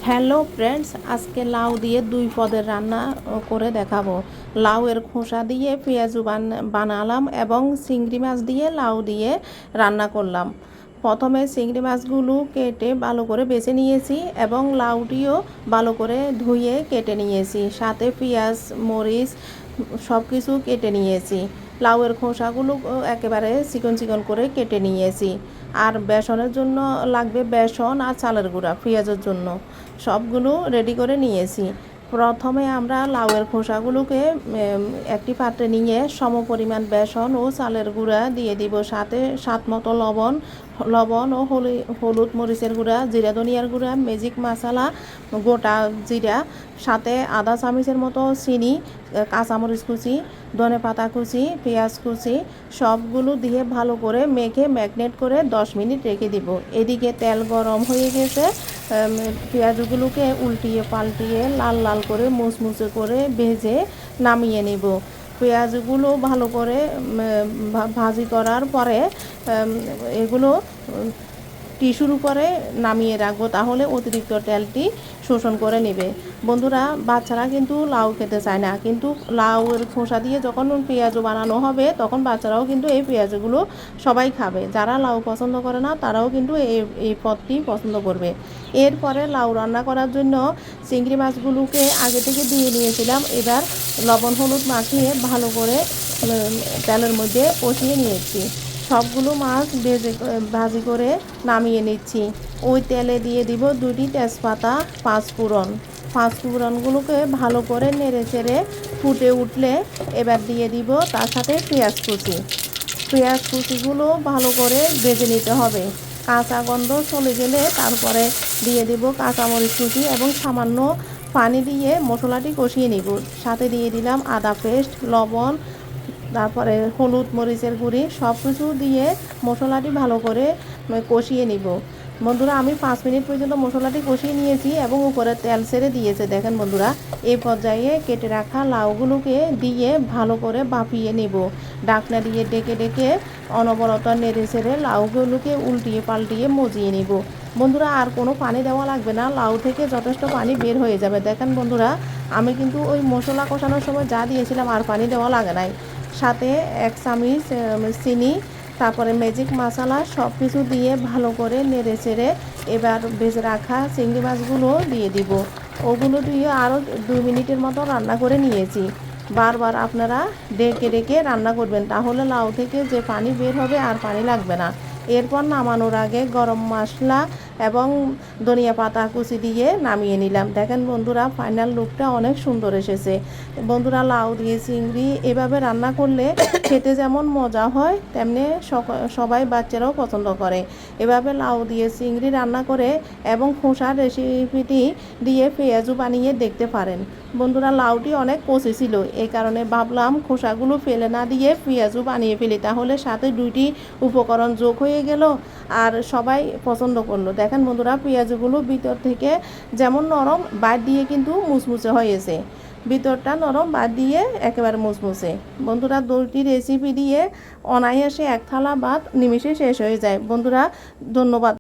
Hello friends, আজকে লাউ দিয়ে দুই পদের রান্না করে দেখাবো। লাউয়ের খোসা দিয়ে পেঁয়াজু বানালাম এবং চিংড়ি মাছ দিয়ে লাউ দিয়ে রান্না করলাম। প্রথমে চিংড়ি মাছগুলো কেটে ভালো করে বেছে নিয়েছি এবং লাউটিও ভালো করে ধুয়ে কেটে নিয়েছি, সাথে পেঁয়াজ মরিচ সব কিছু কেটে নিয়েছি। লাউয়ের খোসাগুলো একেবারে চিকন চিকন করে কেটে নিয়েছি। আর বেসনের জন্য লাগবে বেসন আর চালের গুঁড়া, পেঁয়াজের জন্য সবগুলো রেডি করে নিয়েছি। প্রথমে আমরা লাউয়ের খোসাগুলোকে একটি পাত্রে নিয়ে সমপরিমাণ বেসন ও চালের গুঁড়া দিয়ে দিব, সাথে স্বাদ মতো লবণ ও হলুদ মরিচের গুঁড়া, জিরা ধনিয়ার গুঁড়া, ম্যাজিক মশলা, গোটা জিরা, সাথে আধা চামচের মতো চিনি, কাঁচামরিচ কুচি, ধনে পাতা কুচি, পেঁয়াজ কুচি সবগুলো দিয়ে ভালো করে মেখে ম্যাগনেট করে 10 মিনিট রেখে দিব। এদিকে তেল গরম হয়ে গেছে, পেঁয়াজগুলোকে উল্টিয়ে পাল্টিয়ে লাল লাল করে মুচমুচে করে ভেজে নামিয়ে নেব। পেঁয়াজগুলো ভালো করে ভাজি করার পরে এগুলো টিস্যুর উপরে নামিয়ে রাখবো, তাহলে অতিরিক্ত তেলটি শোষণ করে নেবে। বন্ধুরা, বাচ্চারা কিন্তু লাউ খেতে চায় না, কিন্তু লাউয়ের খোসা দিয়ে যখন পেঁয়াজও বানানো হবে তখন বাচ্চারাও কিন্তু এই পেঁয়াজগুলো সবাই খাবে। যারা লাউ পছন্দ করে না তারাও কিন্তু এই পদটি পছন্দ করবে। এরপরে লাউ রান্না করার জন্য চিংড়ি মাছগুলোকে আগে থেকে ধুয়ে নিয়েছিলাম। এবার লবণ হলুদ মাখিয়ে ভালো করে তেলের মধ্যে কষিয়ে নিয়েছি। সবগুলো মাছ ভাজি করে নামিয়ে নিচ্ছি। ওই তেলে দিয়ে দিব 2টি তেজপাতা, 5 ফোড়নগুলোকে ভালো করে নেড়ে চেড়ে ফুটে উঠলে এবার দিয়ে দিব তার সাথে পেঁয়াজ কুচিগুলো ভালো করে ভেজে নিতে হবে। কাঁচা গন্ধ চলে গেলে তারপরে দিয়ে দিব কাঁচামরিচ কুচি এবং সামান্য পানি দিয়ে মশলাটি কষিয়ে নিব। সাথে দিয়ে দিলাম আদা পেস্ট, লবণ, তারপরে হলুদ মরিচের গুঁড়ি সব কিছু দিয়ে মশলাটি ভালো করে কষিয়ে নিব। বন্ধুরা, আমি 5 মিনিট পর্যন্ত মশলাটি কষিয়ে নিয়েছি এবং উপরে তেল ছেড়ে দিয়েছে। দেখেন বন্ধুরা, এই পর্যায়ে কেটে রাখা লাউগুলোকে দিয়ে ভালো করে ভাপিয়ে নেব। ঢাকনা দিয়ে ডেকে ডেকে অনবরত নেড়ে ছেড়ে লাউগুলোকে উল্টিয়ে পাল্টিয়ে মজিয়ে নেব। বন্ধুরা, আর কোনো পানি দেওয়া লাগবে না, লাউ থেকে যথেষ্ট পানি বের হয়ে যাবে। দেখেন বন্ধুরা, আমি কিন্তু ওই মশলা কষানোর সময় যা দিয়েছিলাম আর পানি দেওয়া লাগে নাই। সাথে 1 চামচ চিনি, তারপরে ম্যাজিক মশলা সব কিছু দিয়ে ভালো করে নেড়ে চেড়ে এবার ভেজে রাখা চিংড়ি মাছগুলো দিয়ে দিব। ওগুলো দিয়ে আরও 2 মিনিটের মতো রান্না করে নিয়েছি। বারবার আপনারা ডেকে ডেকে রান্না করবেন, তাহলে লাউ থেকে যে পানি বের হবে আর পানি লাগবে না। এরপর নামানোর আগে গরম মশলা এবং ধনিয়া পাতা কুচি দিয়ে নামিয়ে নিলাম। দেখেন বন্ধুরা, ফাইনাল লুকটা অনেক সুন্দর এসেছে। বন্ধুরা, লাউ দিয়ে চিংড়ি এভাবে রান্না করলে খেতে যেমন মজা হয় তেমনি সবাই বাচ্চারাও পছন্দ করে। এভাবে লাউ দিয়ে চিংড়ি রান্না করে এবং খোসার রেসিপিটি দিয়ে পেঁয়াজু বানিয়ে দেখতে পারেন। বন্ধুরা, লাউটি অনেক কচি ছিল, এই কারণে ভাবলাম খোসাগুলো ফেলে না দিয়ে পেঁয়াজু বানিয়ে ফেলি, তাহলে সাথে 2টি উপকরণ যোগ হয়ে গেল আর সবাই পছন্দ করলো। দেখেন বন্ধুরা, পেঁয়াজগুলো ভিতর থেকে যেমন নরম, বাইর দিয়ে কিন্তু মুচমুচে হয়েছে। ভিতরটা নরম, বাদ দিয়ে একেবারে মুচমুচে। বন্ধুরা, 2টি রেসিপি দিয়ে অনায়াসে 1 থালা ভাত নিমিষে শেষ হয়ে যায়। বন্ধুরা, ধন্যবাদ।